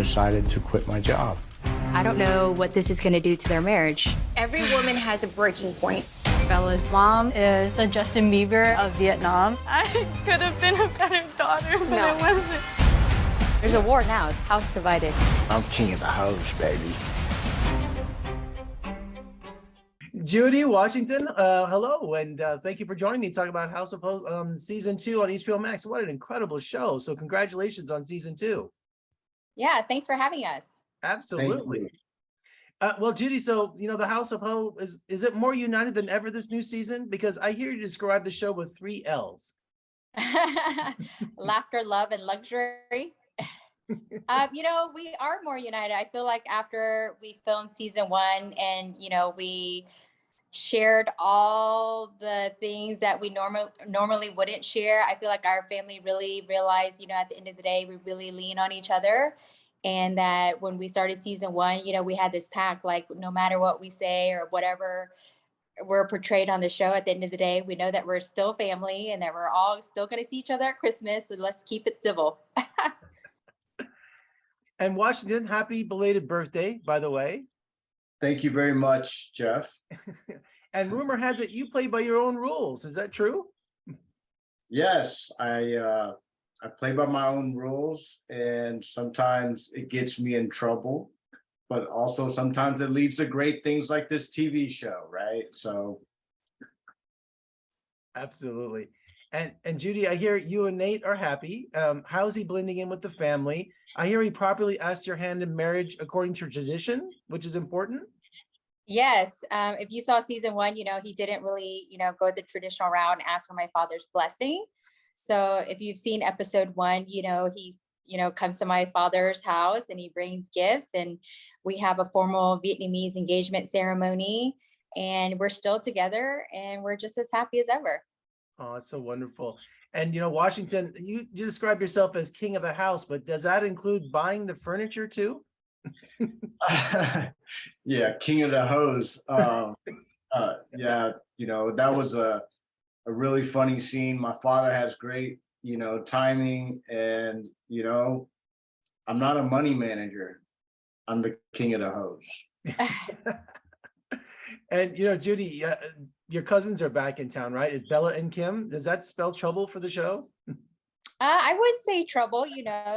decided to quit my job. I don't know what this is going to do to their marriage. Every woman has a breaking point. Bella's mom is the Justin Bieber of Vietnam. I could have been a better daughter, but I wasn't. There's a war now, house divided. I'm king of the house, baby. Judy, Washington, hello, and thank you for joining me talking about House of Ho season 2 on HBO Max. What an incredible show. So congratulations on season 2. Yeah, thanks for having us. Absolutely. Well, Judy, so, the House of Ho, is it more united than ever this new season? Because I hear you describe the show with 3 L's. Laughter, love, and luxury. We are more united. I feel like after we filmed season 1 and, we shared all the things that we normally wouldn't share, I feel like our family really realized, at the end of the day, we really lean on each other. And that when we started season 1, we had this pact, like no matter what we say or whatever we're portrayed on the show, at the end of the day, we know that we're still family and that we're all still going to see each other at Christmas. So let's keep it civil. And Washington, happy belated birthday, by the way. Thank you very much, Jeff. And rumor has it you play by your own rules. Is that true? Yes, I play by my own rules, and sometimes it gets me in trouble, but also sometimes it leads to great things like this TV show, right? So absolutely. And Judy, I hear you and Nate are happy. How's he blending in with the family? I hear he properly asked your hand in marriage according to tradition, which is important. Yes. If you saw season 1, he didn't really, go the traditional route and ask for my father's blessing. So if you've seen episode 1, he, comes to my father's house and he brings gifts, and we have a formal Vietnamese engagement ceremony, and we're still together and we're just as happy as ever. Oh, that's so wonderful. And, Washington, you describe yourself as king of the house, but does that include buying the furniture too? Yeah, king of the hose. Yeah, that was a really funny scene. My father has great, timing, and, I'm not a money manager. I'm the king of the hose. And, Judy, your cousins are back in town, right? Is Bella and Kim? Does that spell trouble for the show? I would say trouble,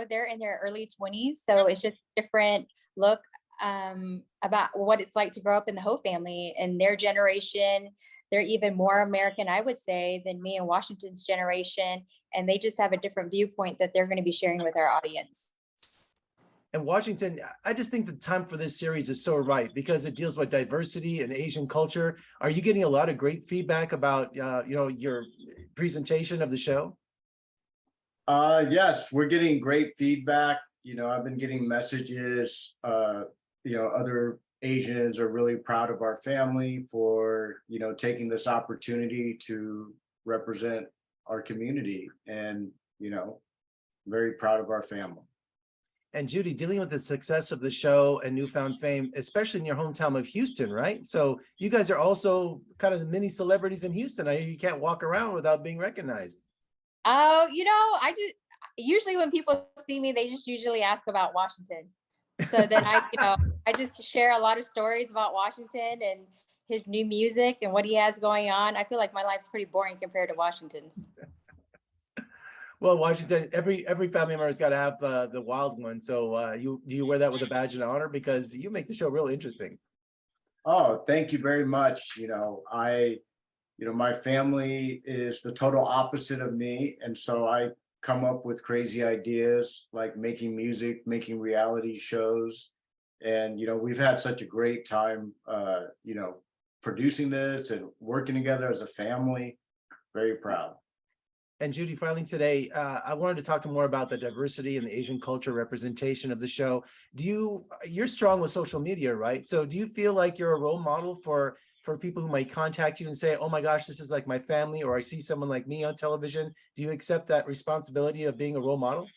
they're in their early 20s. So it's just a different look about what it's like to grow up in the Ho family and their generation. They're even more American, I would say, than me and Washington's generation. And they just have a different viewpoint that they're going to be sharing with our audience. And Washington, I just think the time for this series is so right because it deals with diversity and Asian culture. Are you getting a lot of great feedback about, your presentation of the show? Yes, we're getting great feedback. I've been getting messages, other Asians are really proud of our family for, taking this opportunity to represent our community, and, very proud of our family. And Judy, dealing with the success of the show and newfound fame, especially in your hometown of Houston, right? So you guys are also kind of the mini celebrities in Houston. You can't walk around without being recognized. Oh, I just usually when people see me, they just usually ask about Washington. So then I just share a lot of stories about Washington and his new music and what he has going on. I feel like my life's pretty boring compared to Washington's. Well, Washington, every family member's got to have the wild one. So do you wear that with a badge of honor? Because you make the show real interesting. Oh, thank you very much. My family is the total opposite of me. And so I come up with crazy ideas like making music, making reality shows. And, we've had such a great time, producing this and working together as a family. Very proud. And Judy, finally today, I wanted to talk to more about the diversity and the Asian culture representation of the show. You're strong with social media, right? So do you feel like you're a role model for people who might contact you and say, oh my gosh, this is like my family, or I see someone like me on television? Do you accept that responsibility of being a role model?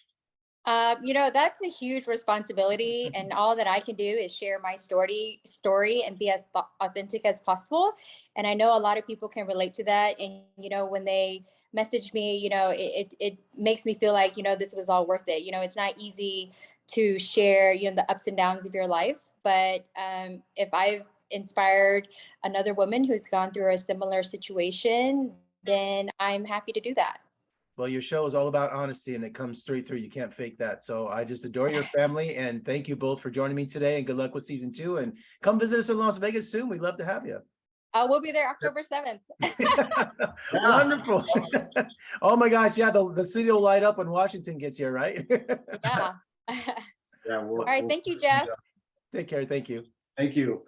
That's a huge responsibility, and all that I can do is share my story and be as authentic as possible. And I know a lot of people can relate to that. And, when they message me, it makes me feel like, this was all worth it. It's not easy to share, you know, the ups and downs of your life. But if I've inspired another woman who's gone through a similar situation, then I'm happy to do that. Well, your show is all about honesty and it comes straight through. You can't fake that. So I just adore your family and thank you both for joining me today and good luck with season 2 and come visit us in Las Vegas soon. We'd love to have you. We'll be there October 7th. Wonderful. Oh my gosh. Yeah. The city will light up when Washington gets here, right? Yeah. Yeah. All right. Thank you, Jeff. Take care. Thank you. Thank you.